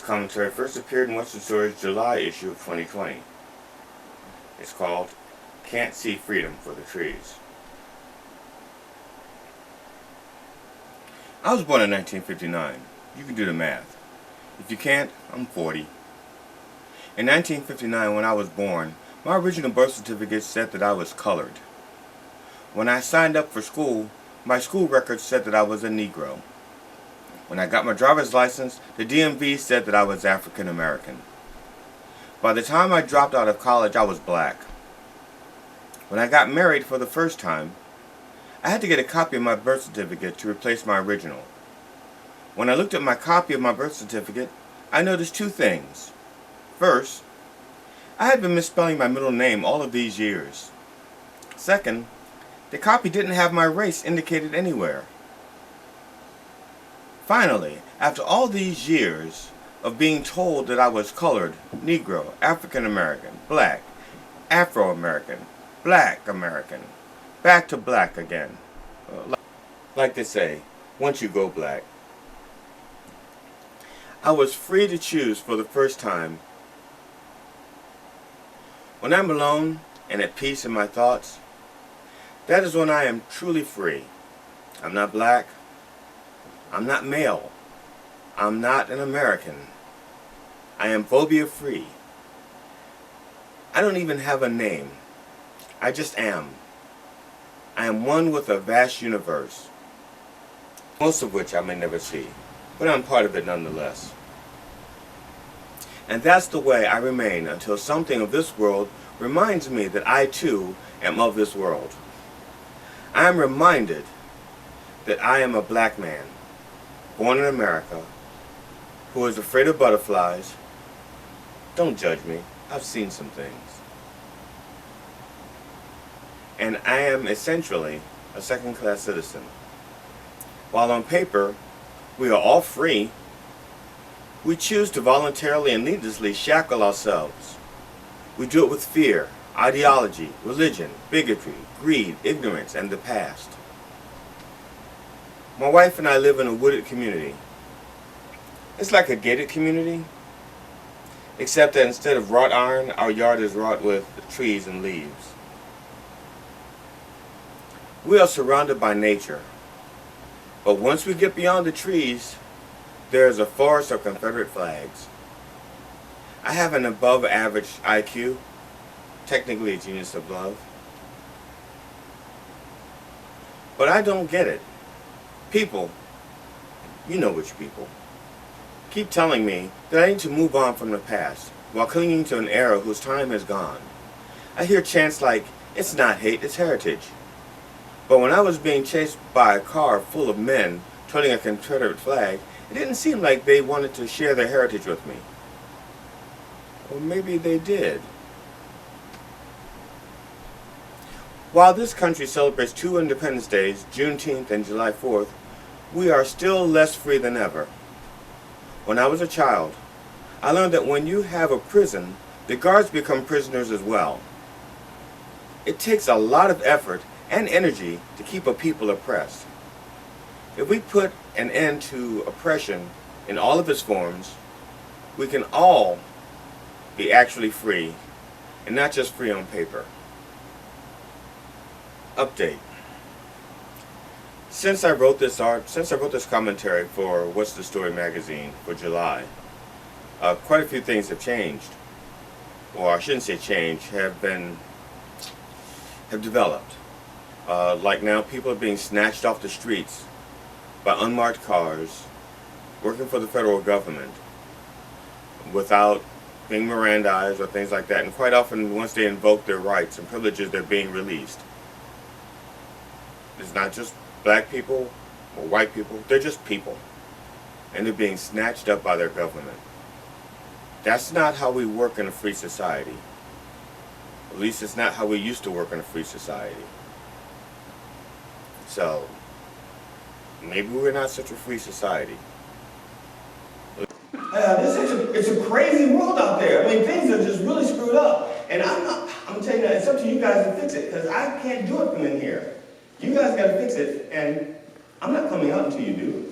commentary first appeared in Western Story's July issue of 2020. It's called Can't See Freedom for the Trees. I was born in 1959. You can do the math. If you can't, I'm 40. In 1959, when I was born, my original birth certificate said that I was colored. When I signed up for school, my school records said that I was a Negro. When I got my driver's license, the DMV said that I was African American. By the time I dropped out of college, I was black. When I got married for the first time, I had to get a copy of my birth certificate to replace my original. When I looked at my copy of my birth certificate, I noticed two things. First, I had been misspelling my middle name all of these years. Second, the copy didn't have my race indicated anywhere. Finally, after all these years of being told that I was colored, Negro, African American, black, Afro American, black American, back to black again. Like they say, once you go black. I was free to choose for the first time. When I'm alone and at peace in my thoughts, that is when I am truly free. I'm not black. I'm not male. I'm not an American. I am phobia free. I don't even have a name. I just am. I am one with a vast universe, most of which I may never see, but I'm part of it nonetheless. And that's the way I remain until something of this world reminds me that I too am of this world. I am reminded that I am a black man, born in America, who is afraid of butterflies. Don't judge me. I've seen some things. And I am essentially a second-class citizen. While on paper, we are all free, we choose to voluntarily and needlessly shackle ourselves. We do it with fear, ideology, religion, bigotry, greed, ignorance, and the past. My wife and I live in a wooded community. It's like a gated community, except that instead of wrought iron, our yard is wrought with trees and leaves. We are surrounded by nature, but once we get beyond the trees, there is a forest of Confederate flags. I have an above average IQ, technically a genius of love, but I don't get it. People, you know which people, keep telling me that I need to move on from the past while clinging to an era whose time is gone. I hear chants like, it's not hate, it's heritage. But when I was being chased by a car full of men toting a Confederate flag, it didn't seem like they wanted to share their heritage with me. Or maybe they did. While this country celebrates two Independence Days, Juneteenth and July 4th, we are still less free than ever. When I was a child, I learned that when you have a prison, the guards become prisoners as well. It takes a lot of effort and energy to keep a people oppressed. If we put an end to oppression in all of its forms, we can all be actually free, and not just free on paper. Update. Since I wrote this commentary for What's the Story magazine for July, quite a few things have changed, or I shouldn't say changed, have developed. Like now, people are being snatched off the streets by unmarked cars, working for the federal government, without being Mirandized or things like that. And quite often, once they invoke their rights and privileges, they're being released. It's not just black people or white people, they're just people. And they're being snatched up by their government. That's not how we work in a free society. At least it's not how we used to work in a free society. So, maybe we're not such a free society. It's a crazy world out there. I mean, things are just really screwed up. And I'm telling you, it's up to you guys to fix it, because I can't do it from in here. You guys got to fix it, and I'm not coming out until you do.